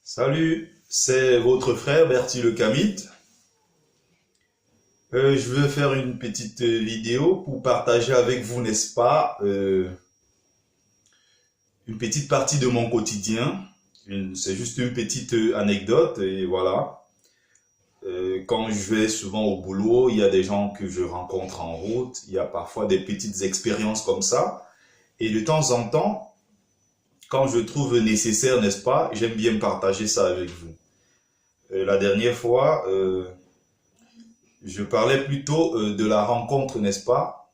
Salut, c'est votre frère Bertie le Kamit. Je veux faire une petite vidéo pour partager avec vous, n'est-ce pas, une petite partie de mon quotidien. C'est juste une petite anecdote et voilà. Quand je vais souvent au boulot, il y a des gens que je rencontre en route. Il y a parfois des petites expériences comme ça. Et de temps en temps, quand je trouve nécessaire, n'est-ce pas, j'aime bien partager ça avec vous. La dernière fois, je parlais plutôt de la rencontre, n'est-ce pas,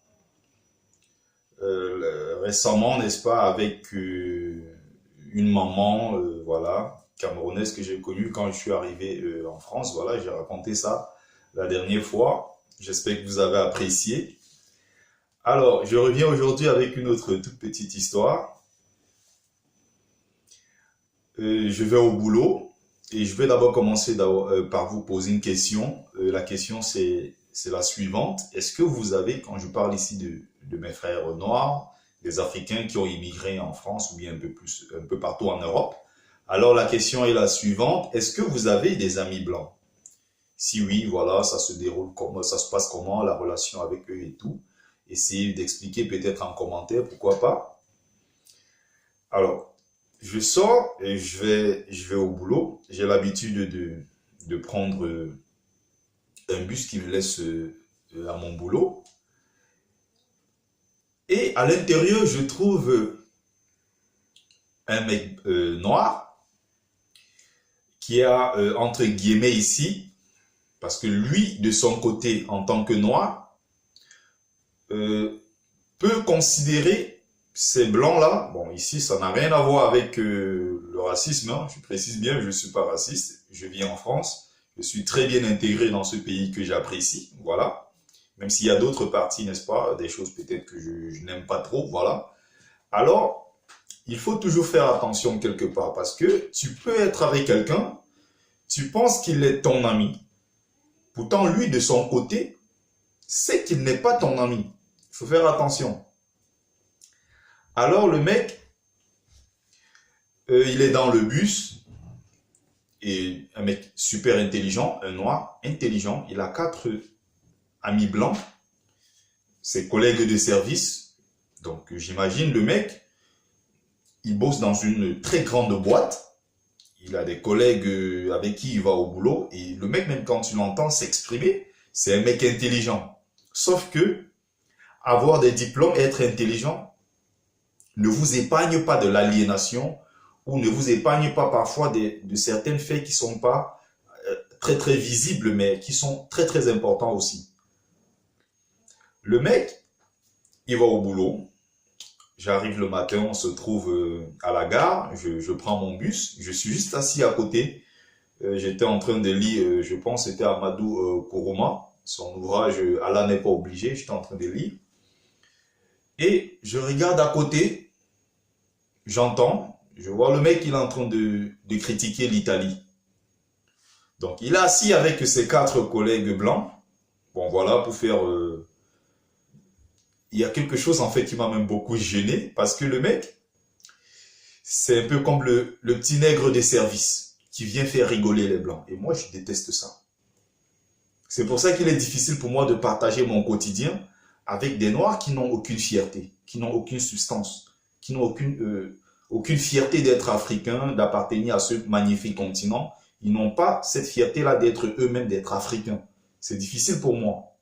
récemment, n'est-ce pas, avec une maman, voilà, camerounaise que j'ai connue quand je suis arrivé en France. Voilà, j'ai raconté ça la dernière fois. J'espère que vous avez apprécié. Alors, je reviens aujourd'hui avec une autre toute petite histoire. Je vais au boulot et je vais d'abord commencer par vous poser une question. La question, c'est la suivante. Est-ce que vous avez, quand je parle ici de mes frères noirs, des Africains qui ont immigré en France ou bien un peu partout en Europe, alors la question est la suivante. Est-ce que vous avez des amis blancs? Si oui, voilà, ça se déroule comment, ça se passe comment, la relation avec eux et tout. Essayez d'expliquer peut-être en commentaire, pourquoi pas. Alors, je sors et je vais au boulot. J'ai l'habitude de prendre un bus qui me laisse à mon boulot. Et à l'intérieur, je trouve un mec noir qui a, entre guillemets ici, parce que lui, de son côté, en tant que noir, peut considérer ces blancs-là, bon, ici, ça n'a rien à voir avec le racisme, hein, je précise bien, je ne suis pas raciste, je vis en France, je suis très bien intégré dans ce pays que j'apprécie, voilà, même s'il y a d'autres parties, n'est-ce pas, des choses peut-être que je n'aime pas trop, voilà. Alors, il faut toujours faire attention quelque part, parce que tu peux être avec quelqu'un, tu penses qu'il est ton ami, pourtant lui, de son côté, sait qu'il n'est pas ton ami, il faut faire attention. Alors le mec, il est dans le bus, et un mec super intelligent, un noir intelligent, il a 4 amis blancs, ses collègues de service. Donc j'imagine le mec, il bosse dans une très grande boîte, il a des collègues avec qui il va au boulot, et le mec, même quand tu l'entends s'exprimer, c'est un mec intelligent. Sauf que avoir des diplômes et être intelligent ne vous épargne pas de l'aliénation ou ne vous épargne pas parfois de certains faits qui ne sont pas très visibles, mais qui sont très importants aussi. Le mec, il va au boulot, j'arrive le matin, on se trouve à la gare, je prends mon bus, je suis juste assis à côté, j'étais en train de lire, je pense c'était Amadou Kourouma, son ouvrage « Allah n'est pas obligé », j'étais en train de lire. Et je regarde à côté, j'entends, je vois le mec, il est en train de critiquer l'Italie. Donc, il est assis avec ses 4 collègues blancs. Bon, voilà, pour faire... il y a quelque chose, en fait, qui m'a même beaucoup gêné, parce que le mec, c'est un peu comme le petit nègre des services, qui vient faire rigoler les blancs. Et moi, je déteste ça. C'est pour ça qu'il est difficile pour moi de partager mon quotidien avec des noirs qui n'ont aucune fierté, qui n'ont aucune substance, qui n'ont aucune fierté d'être africains, d'appartenir à ce magnifique continent. Ils n'ont pas cette fierté-là d'être eux-mêmes, d'être africains. C'est difficile pour moi.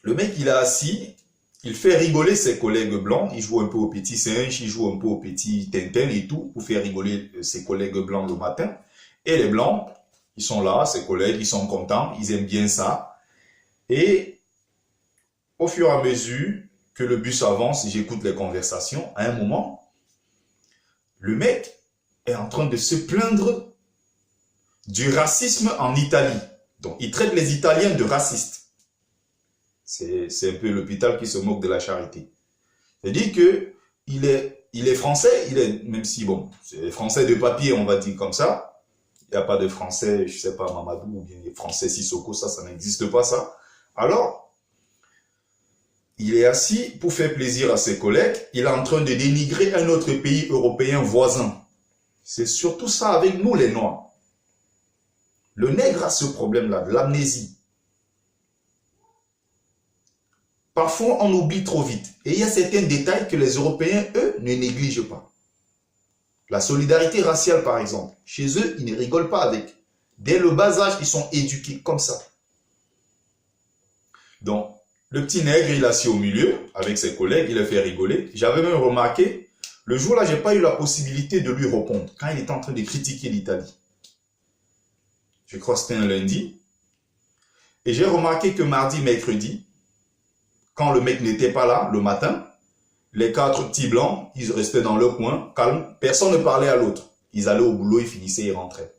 Le mec, il est assis, il fait rigoler ses collègues blancs, il joue un peu au petit singe, il joue un peu au petit Tintin et tout, pour faire rigoler ses collègues blancs le matin. Et les blancs, ils sont là, ses collègues, ils sont contents, ils aiment bien ça. Et au fur et à mesure que le bus avance, j'écoute les conversations, à un moment, le mec est en train de se plaindre du racisme en Italie. Donc, il traite les Italiens de racistes. C'est un peu l'hôpital qui se moque de la charité. C'est-à-dire qu'il est français, même si, bon, c'est français de papier, on va dire comme ça. Il n'y a pas de français, je ne sais pas, Mamadou, ou bien français Sissoko, ça n'existe pas, ça. Alors, il est assis pour faire plaisir à ses collègues. Il est en train de dénigrer un autre pays européen voisin. C'est surtout ça avec nous les Noirs. Le nègre a ce problème-là, de l'amnésie. Parfois, on oublie trop vite. Et il y a certains détails que les Européens, eux, ne négligent pas. La solidarité raciale, par exemple. Chez eux, ils ne rigolent pas avec. Dès le bas âge, ils sont éduqués comme ça. Donc, le petit nègre, il est assis au milieu, avec ses collègues, il les fait rigoler. J'avais même remarqué, le jour-là, je n'ai pas eu la possibilité de lui répondre, quand il était en train de critiquer l'Italie. Je crois que c'était un lundi. Et j'ai remarqué que mardi, mercredi, quand le mec n'était pas là, le matin, les 4 petits blancs, ils restaient dans leur coin, calmes. Personne ne parlait à l'autre. Ils allaient au boulot, ils finissaient, ils rentraient.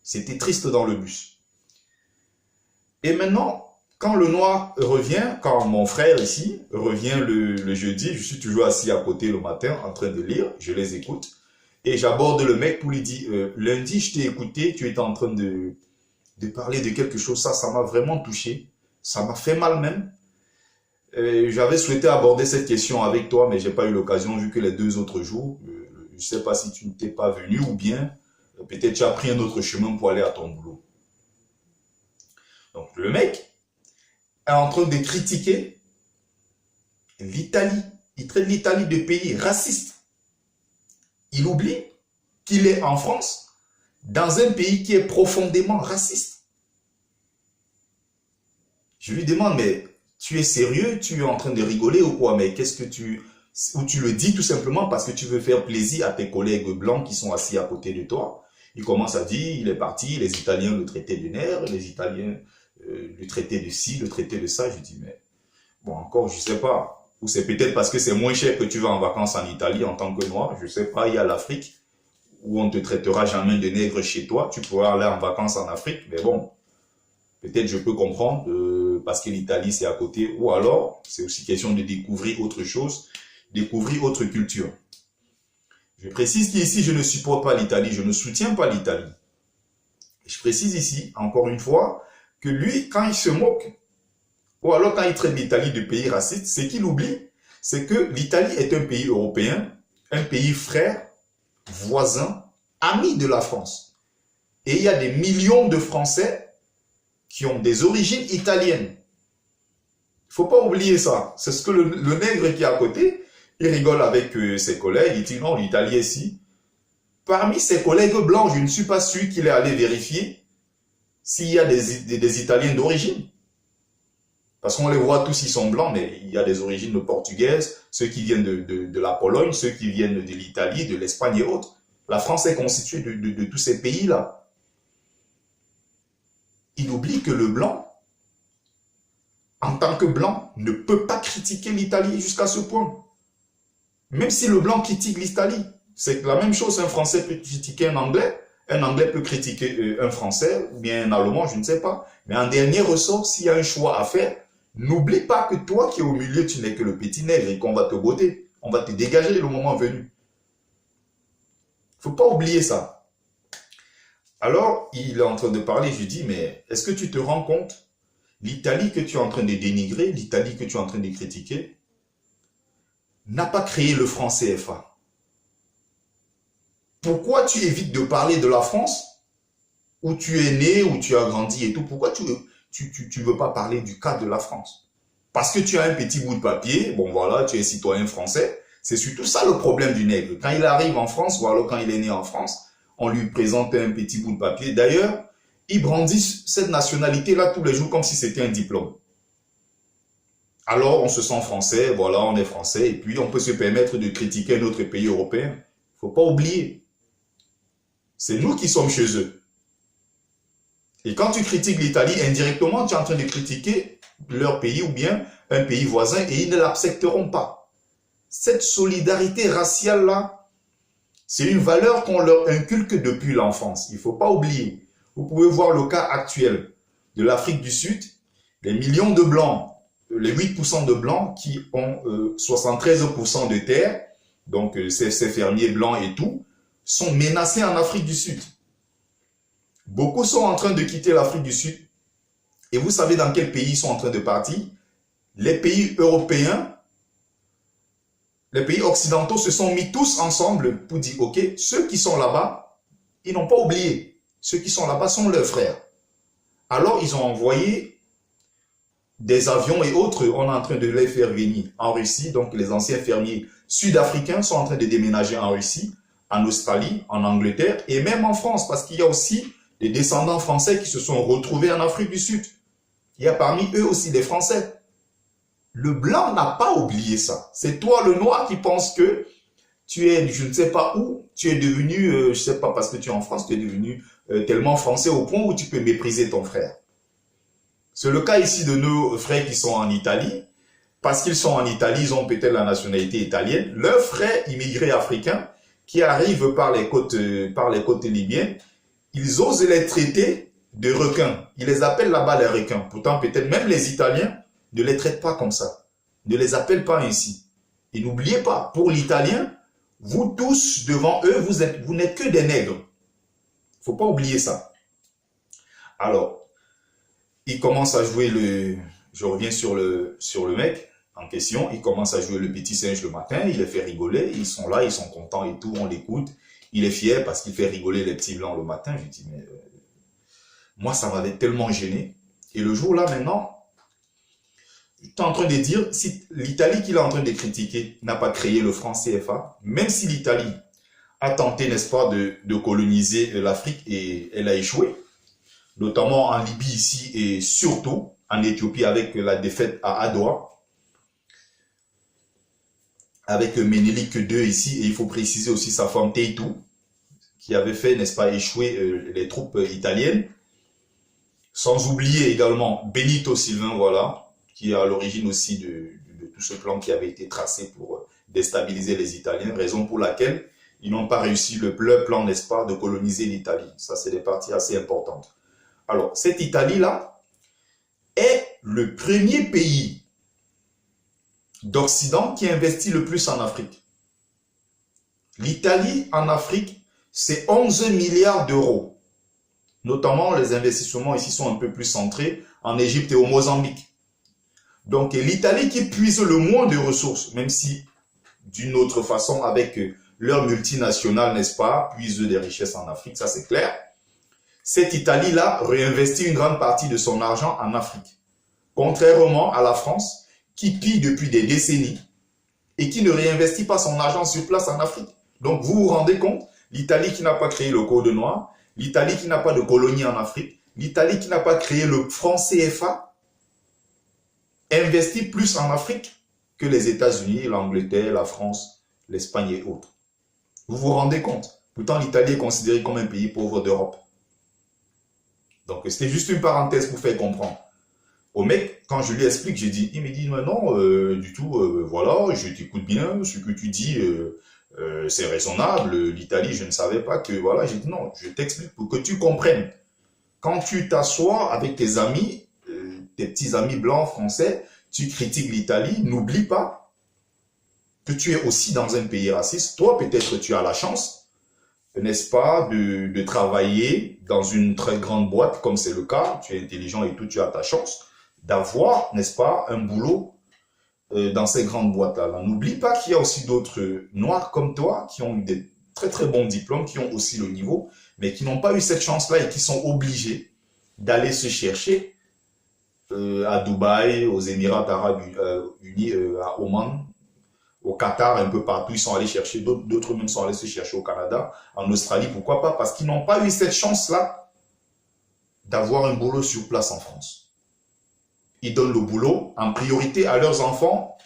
C'était triste dans le bus. Et maintenant, quand le noir revient, quand mon frère ici revient le jeudi, je suis toujours assis à côté le matin en train de lire, je les écoute. Et j'aborde le mec pour lui dire, lundi, je t'ai écouté, tu étais en train de parler de quelque chose, ça m'a vraiment touché. Ça m'a fait mal même. J'avais souhaité aborder cette question avec toi, mais j'ai pas eu l'occasion vu que les 2 autres jours, je sais pas si tu n'étais pas venu ou bien peut-être tu as pris un autre chemin pour aller à ton boulot. Donc le mec est en train de critiquer l'Italie. Il traite l'Italie de pays raciste. Il oublie qu'il est en France, dans un pays qui est profondément raciste. Je lui demande, mais tu es sérieux, tu es en train de rigoler ou quoi? Mais qu'est-ce que ou tu le dis tout simplement parce que tu veux faire plaisir à tes collègues blancs qui sont assis à côté de toi. Il commence à dire, il est parti, les Italiens le traitaient de nègre, les Italiens le traitaient de ci, le traitaient de ça. Je dis, mais bon, encore, je sais pas. Ou c'est peut-être parce que c'est moins cher que tu vas en vacances en Italie en tant que noir. Je sais pas, il y a l'Afrique où on ne te traitera jamais de nègre chez toi. Tu pourras aller en vacances en Afrique, mais bon, peut-être je peux comprendre parce que l'Italie c'est à côté. Ou alors, c'est aussi question de découvrir autre chose, découvrir autre culture. Je précise qu'ici, je ne supporte pas l'Italie, je ne soutiens pas l'Italie. Je précise ici, encore une fois, que lui, quand il se moque, ou alors quand il traite l'Italie de pays raciste, ce qu'il oublie, c'est que l'Italie est un pays européen, un pays frère, voisin, ami de la France. Et il y a des millions de Français qui ont des origines italiennes. Il ne faut pas oublier ça. C'est ce que le nègre qui est à côté, il rigole avec ses collègues, il dit non, l'Italie est ici. Parmi ses collègues blancs, je ne suis pas sûr qu'il est allé vérifier s'il y a des Italiens d'origine. Parce qu'on les voit tous, ils sont blancs, mais il y a des origines portugaises, ceux qui viennent de la Pologne, ceux qui viennent de l'Italie, de l'Espagne et autres. La France est constituée de tous ces pays-là. Il oublie que le blanc, en tant que blanc, ne peut pas critiquer l'Italie jusqu'à ce point. Même si le blanc critique l'Italie, c'est la même chose, un Français peut critiquer un Anglais peut critiquer un Français ou bien un Allemand, je ne sais pas. Mais en dernier ressort, s'il y a un choix à faire, n'oublie pas que toi qui es au milieu, tu n'es que le petit nègre et qu'on va te botter. On va te dégager le moment venu. Il ne faut pas oublier ça. Alors, il est en train de parler, je dis, mais est-ce que tu te rends compte? L'Italie que tu es en train de dénigrer, l'Italie que tu es en train de critiquer, n'a pas créé le franc CFA. Pourquoi tu évites de parler de la France, où tu es né, où tu as grandi et tout? Pourquoi tu veux pas parler du cas de la France? Parce que tu as un petit bout de papier, bon voilà, tu es citoyen français. C'est surtout ça le problème du nègre. Quand il arrive en France, ou alors quand il est né en France, on lui présente un petit bout de papier. D'ailleurs, ils brandissent cette nationalité-là tous les jours comme si c'était un diplôme. Alors, on se sent français, voilà, on est français, et puis on peut se permettre de critiquer un autre pays européen. Il ne faut pas oublier. C'est nous qui sommes chez eux. Et quand tu critiques l'Italie, indirectement, tu es en train de critiquer leur pays ou bien un pays voisin et ils ne l'accepteront pas. Cette solidarité raciale-là, c'est une valeur qu'on leur inculque depuis l'enfance. Il ne faut pas oublier. Vous pouvez voir le cas actuel de l'Afrique du Sud, les millions de blancs, les 8% de blancs qui ont 73% de terre, donc ces fermiers blancs et tout, sont menacés en Afrique du Sud. Beaucoup sont en train de quitter l'Afrique du Sud. Et vous savez dans quel pays ils sont en train de partir? Les pays européens, les pays occidentaux se sont mis tous ensemble pour dire, ok, ceux qui sont là-bas, Ils n'ont pas oublié. Ceux qui sont là-bas sont leurs frères. Alors, ils ont envoyé des avions et autres. On est en train de les faire venir en Russie. Donc, les anciens fermiers sud-africains sont en train de déménager en Russie, en Australie, en Angleterre et même en France. Parce qu'il y a aussi des descendants français qui se sont retrouvés en Afrique du Sud. Il y a parmi eux aussi des Français. Le blanc n'a pas oublié ça. C'est toi, le noir, qui pense que tu es, je ne sais pas où, tu es devenu, je ne sais pas, parce que tu es en France, tu es devenu tellement français au point où tu peux mépriser ton frère. C'est le cas ici de nos frères qui sont en Italie. Parce qu'ils sont en Italie, ils ont peut-être la nationalité italienne. Leurs frères immigrés africains qui arrivent par les côtes libyennes, ils osent les traiter de requins. Ils les appellent là-bas les requins. Pourtant, peut-être même les Italiens ne les traitent pas comme ça. Ne les appellent pas ainsi. Et n'oubliez pas, pour l'Italien, vous tous, devant eux, vous n'êtes que des nègres. Il ne faut pas oublier ça. Alors, il commence à jouer je reviens sur le mec en question. Il commence à jouer le petit singe le matin. Il les fait rigoler. Ils sont là, ils sont contents et tout. On l'écoute. Il est fier parce qu'il fait rigoler les petits blancs le matin. Je dis, mais moi, ça m'avait tellement gêné. Et le jour là, maintenant, tu es en train de dire, si l'Italie qu'il est en train de critiquer n'a pas créé le franc CFA, même si l'Italie a tenté, n'est-ce pas, de coloniser l'Afrique et elle a échoué, notamment en Libye ici et surtout en Éthiopie avec la défaite à Adwa, avec Ménélique II ici, et il faut préciser aussi sa femme Teitou, qui avait fait, n'est-ce pas, échouer les troupes italiennes, sans oublier également Benito Sylvain, voilà, qui est à l'origine aussi de tout ce plan qui avait été tracé pour déstabiliser les Italiens, raison pour laquelle ils n'ont pas réussi le plan, n'est-ce pas, de coloniser l'Italie. Ça, c'est des parties assez importantes. Alors, cette Italie-là est le premier pays d'Occident qui investit le plus en Afrique. L'Italie, en Afrique, c'est 11 milliards d'euros. Notamment, les investissements ici sont un peu plus centrés en Égypte et au Mozambique. Donc, l'Italie qui puise le moins de ressources, même si d'une autre façon, avec leurs multinationales, n'est-ce pas, puise des richesses en Afrique, ça c'est clair. Cette Italie-là réinvestit une grande partie de son argent en Afrique. Contrairement à la France, qui pille depuis des décennies et qui ne réinvestit pas son argent sur place en Afrique. Donc, vous vous rendez compte, l'Italie qui n'a pas créé le Code noir, l'Italie qui n'a pas de colonie en Afrique, l'Italie qui n'a pas créé le franc CFA, investit plus en Afrique que les États-Unis, l'Angleterre, la France, l'Espagne et autres. Vous vous rendez compte? Pourtant, l'Italie est considérée comme un pays pauvre d'Europe. Donc, c'était juste une parenthèse pour faire comprendre. Au mec, quand je lui explique, il me dit, mais non, du tout, voilà, je t'écoute bien, ce que tu dis, c'est raisonnable, l'Italie, je ne savais pas que, voilà, j'ai dit, non, je t'explique pour que tu comprennes. Quand tu t'assois avec tes amis, tes petits amis blancs, français, tu critiques l'Italie, n'oublie pas que tu es aussi dans un pays raciste. Toi, peut-être, tu as la chance, n'est-ce pas, de travailler dans une très grande boîte, comme c'est le cas, tu es intelligent et tout, tu as ta chance d'avoir, n'est-ce pas, un boulot dans ces grandes boîtes-là. N'oublie pas qu'il y a aussi d'autres noirs comme toi qui ont eu des très très bons diplômes, qui ont aussi le niveau, mais qui n'ont pas eu cette chance-là et qui sont obligés d'aller se chercher à Dubaï, aux Émirats Arabes Unis, à Oman, au Qatar, un peu partout. Ils sont allés chercher, d'autres même sont allés se chercher au Canada, en Australie, pourquoi pas? Parce qu'ils n'ont pas eu cette chance-là d'avoir un boulot sur place en France. Ils donnent le boulot en priorité à leurs enfants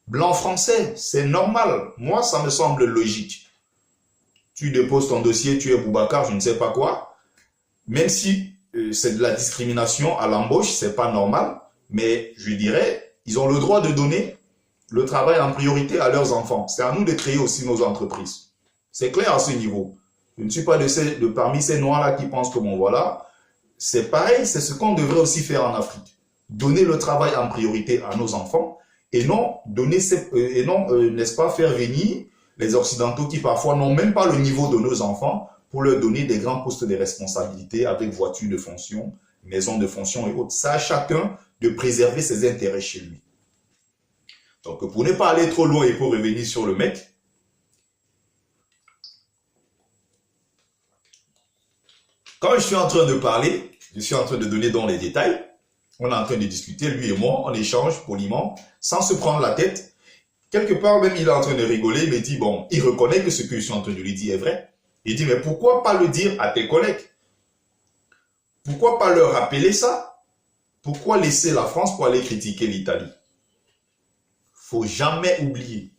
blancs français. C'est normal. Moi, ça me semble logique. Tu déposes ton dossier, tu es Boubacar, je ne sais pas quoi. Même si c'est de la discrimination à l'embauche, c'est pas normal. Mais je dirais, ils ont le droit de donner le travail en priorité à leurs enfants. C'est à nous de créer aussi nos entreprises. C'est clair à ce niveau. Je ne suis pas parmi ces noirs-là qui pensent que bon voilà, c'est pareil, c'est ce qu'on devrait aussi faire en Afrique. Donner le travail en priorité à nos enfants et non n'est-ce pas, faire venir les Occidentaux qui parfois n'ont même pas le niveau de nos enfants pour leur donner des grands postes de responsabilité avec voitures de fonction, maisons de fonction et autres. Ça à chacun de préserver ses intérêts chez lui. Donc, pour ne pas aller trop loin et pour revenir sur le mec, Quand je suis en train de parler, je suis en train de donner dans les détails, on est en train de discuter, lui et moi, on échange poliment, sans se prendre la tête. Quelque part, même, il est en train de rigoler, il me dit, bon, il reconnaît que ce que je suis en train de lui dire est vrai. Il dit, mais pourquoi pas le dire à tes collègues? Pourquoi pas leur rappeler ça? Pourquoi laisser la France pour aller critiquer l'Italie? Faut jamais oublier.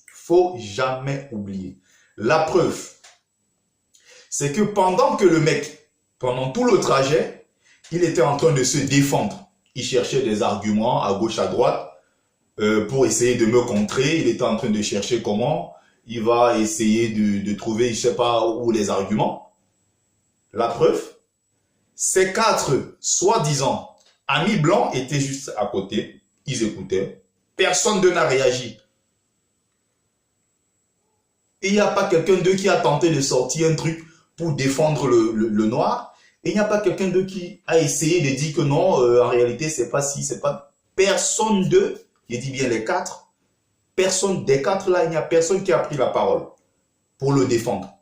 Faut jamais oublier. La preuve, c'est que pendant que le mec, pendant tout le trajet, il était en train de se défendre. Il cherchait des arguments à gauche, à droite, pour essayer de me contrer. Il était en train de chercher comment il va essayer de trouver, je sais pas où, les arguments. La preuve, ces 4, soi-disant, amis blancs étaient juste à côté. Ils écoutaient. Personne n'a réagi. Et il n'y a pas quelqu'un d'eux qui a tenté de sortir un truc pour défendre le noir. Et il n'y a pas quelqu'un d'eux qui a essayé de dire que non, en réalité, c'est pas si, c'est pas... Personne d'eux, je dis bien les 4, personne des 4 là, il n'y a personne qui a pris la parole pour le défendre.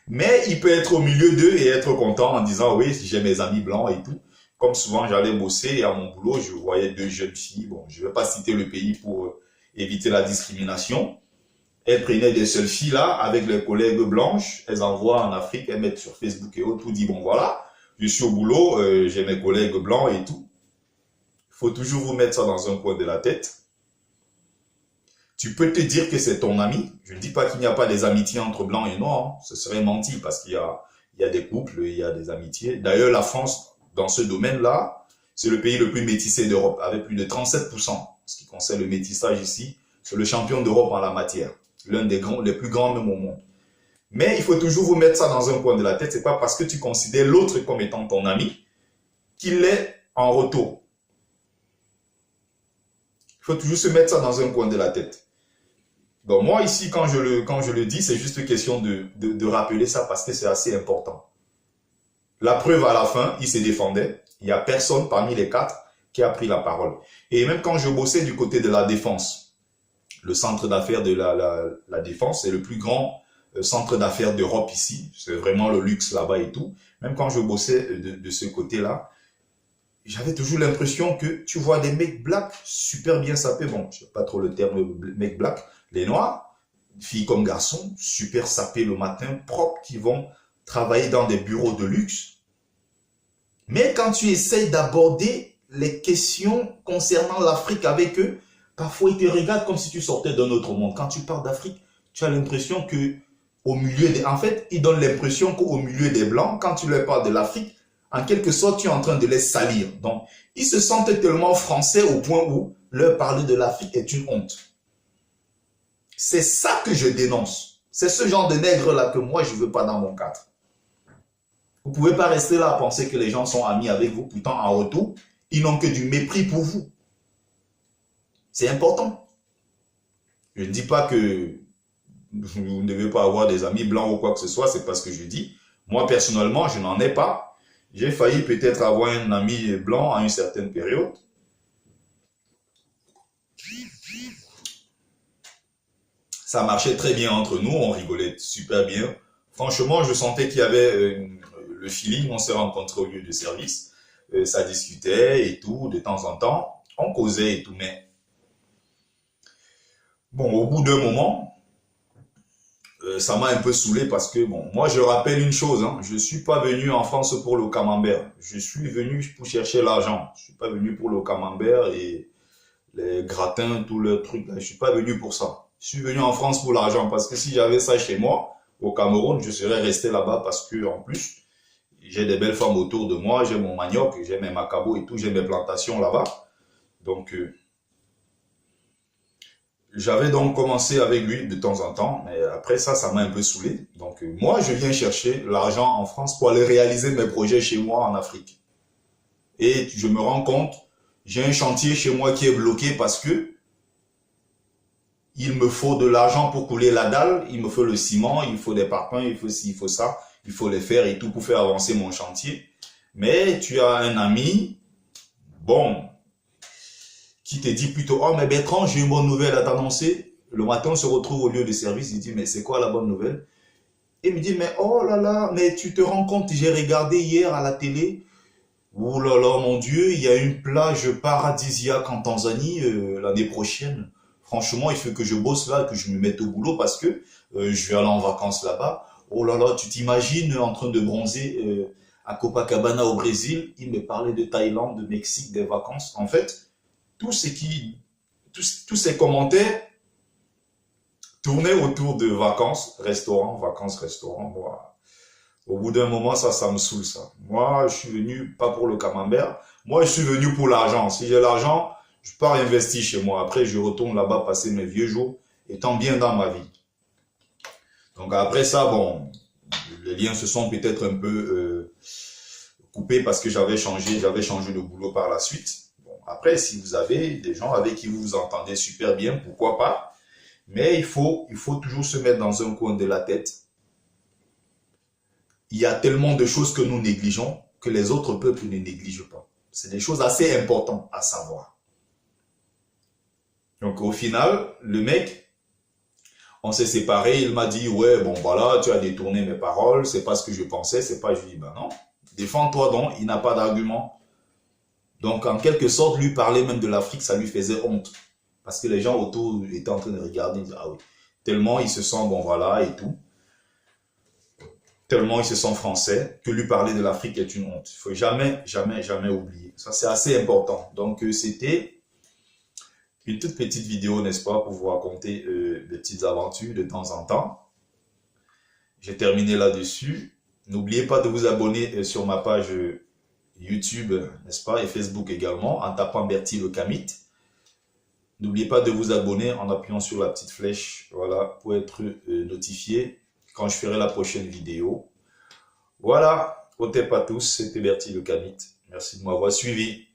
Mais il peut être au milieu d'eux et être content en disant, oui, j'ai mes amis blancs et tout. Comme souvent, j'allais bosser et à mon boulot, je voyais 2 jeunes filles. Bon, je ne vais pas citer le pays pour éviter la discrimination. Elles prenaient des selfies là avec les collègues blanches. Elles envoient en Afrique, elles mettent sur Facebook et autres pour dire, bon voilà, je suis au boulot, j'ai mes collègues blancs et tout. Il faut toujours vous mettre ça dans un coin de la tête. Tu peux te dire que c'est ton ami. Je ne dis pas qu'il n'y a pas des amitiés entre blancs et noirs. Hein. Ce serait menti parce qu'il y a des couples, il y a des amitiés. D'ailleurs, la France, dans ce domaine-là, c'est le pays le plus métissé d'Europe, avec plus de 37%. En ce qui concerne le métissage ici, c'est le champion d'Europe en la matière. L'un des grands, les plus grands même au monde. Mais il faut toujours vous mettre ça dans un coin de la tête. C'est pas parce que tu considères l'autre comme étant ton ami qu'il est en retour. Il faut toujours se mettre ça dans un coin de la tête. Donc moi ici, quand je le dis, c'est juste question de rappeler ça parce que c'est assez important. La preuve à la fin, il se défendait. Il n'y a personne parmi les 4 qui a pris la parole. Et même quand je bossais du côté de la défense, le centre d'affaires de la défense, c'est le plus grand centre d'affaires d'Europe ici. C'est vraiment le luxe là-bas et tout. Même quand je bossais de ce côté-là, j'avais toujours l'impression que tu vois des mecs blacks super bien sapés. Bon, je sais pas trop le terme mec black. Les noirs, filles comme garçons, super sapés le matin, propres, qui vont travailler dans des bureaux de luxe. Mais quand tu essayes d'aborder les questions concernant l'Afrique avec eux, parfois ils te regardent comme si tu sortais d'un autre monde. Quand tu parles d'Afrique, tu as l'impression que au milieu des... En fait, ils donnent l'impression qu'au milieu des Blancs, quand tu leur parles de l'Afrique, en quelque sorte, tu es en train de les salir. Donc, ils se sentent tellement français au point où leur parler de l'Afrique est une honte. C'est ça que je dénonce. C'est ce genre de nègre-là que moi, je ne veux pas dans mon cadre. Vous ne pouvez pas rester là à penser que les gens sont amis avec vous. Pourtant, en retour, ils n'ont que du mépris pour vous. C'est important. Je ne dis pas que vous ne devez pas avoir des amis blancs ou quoi que ce soit. C'est pas ce que je dis. Moi, personnellement, je n'en ai pas. J'ai failli peut-être avoir un ami blanc à une certaine période. Ça marchait très bien entre nous, on rigolait super bien. Franchement, je sentais qu'il y avait le feeling, on s'est rencontrés au lieu de service. Ça discutait et tout, de temps en temps. On causait et tout, mais... Bon, au bout d'un moment, ça m'a un peu saoulé parce que, bon, moi je rappelle une chose, hein, je ne suis pas venu en France pour le camembert. Je suis venu pour chercher l'argent. Je ne suis pas venu pour le camembert et les gratins, tout le truc. Je ne suis pas venu pour ça. Je suis venu en France pour l'argent parce que si j'avais ça chez moi, au Cameroun, je serais resté là-bas parce que, en plus, j'ai des belles femmes autour de moi, j'ai mon manioc, j'ai mes macabos et tout, j'ai mes plantations là-bas. Donc, j'avais donc commencé avec lui de temps en temps, mais après ça, ça m'a un peu saoulé. Donc, moi, je viens chercher l'argent en France pour aller réaliser mes projets chez moi en Afrique. Et je me rends compte, j'ai un chantier chez moi qui est bloqué parce que il me faut de l'argent pour couler la dalle, il me faut le ciment, il faut des parpaings, il faut ci, il faut ça, il faut les faire et tout pour faire avancer mon chantier. Mais tu as un ami, bon, qui te dit plutôt, oh mais Bertrand, j'ai une bonne nouvelle à t'annoncer. Le matin, on se retrouve au lieu de service, il dit, mais c'est quoi la bonne nouvelle? Et il me dit, mais oh là là, mais tu te rends compte, j'ai regardé hier à la télé. Oh là là, mon Dieu, il y a une plage paradisiaque en Tanzanie l'année prochaine. Franchement, il faut que je bosse là, que je me mette au boulot parce que je vais aller en vacances là-bas. Oh là là, tu t'imagines en train de bronzer à Copacabana au Brésil. Il me parlait de Thaïlande, de Mexique, des vacances. En fait, tous ces commentaires tournaient autour de vacances, restaurants. Moi, au bout d'un moment, ça me saoule ça. Moi, je suis venu pas pour le camembert. Moi, je suis venu pour l'argent. Si j'ai l'argent, je pars investir chez moi. Après, je retourne là-bas passer mes vieux jours, étant bien dans ma vie. Donc après ça, bon, les liens se sont peut-être un peu coupés parce que j'avais changé de boulot par la suite. Bon, après, si vous avez des gens avec qui vous vous entendez super bien, pourquoi pas. Mais il faut toujours se mettre dans un coin de la tête. Il y a tellement de choses que nous négligeons que les autres peuples ne négligent pas. C'est des choses assez importantes à savoir. Donc au final, le mec, on s'est séparés, il m'a dit, ouais, bon voilà, tu as détourné mes paroles, c'est pas ce que je pensais, c'est pas, je lui dis, ben non, défends-toi donc, il n'a pas d'argument. Donc en quelque sorte, lui parler même de l'Afrique, ça lui faisait honte. Parce que les gens autour étaient en train de regarder, ils disaient, ah oui, tellement il se sent, bon voilà, et tout. Tellement il se sent français, que lui parler de l'Afrique est une honte. Il faut jamais, jamais, jamais oublier. Ça, c'est assez important. Donc, c'était une toute petite vidéo, n'est-ce pas, pour vous raconter des petites aventures de temps en temps. J'ai terminé là-dessus. N'oubliez pas de vous abonner sur ma page YouTube, n'est-ce pas, et Facebook également, en tapant Bertie le Kamit. N'oubliez pas de vous abonner en appuyant sur la petite flèche, voilà, pour être notifié quand je ferai la prochaine vidéo. Voilà, au tep à tous, c'était Bertie le Kamit. Merci de m'avoir suivi.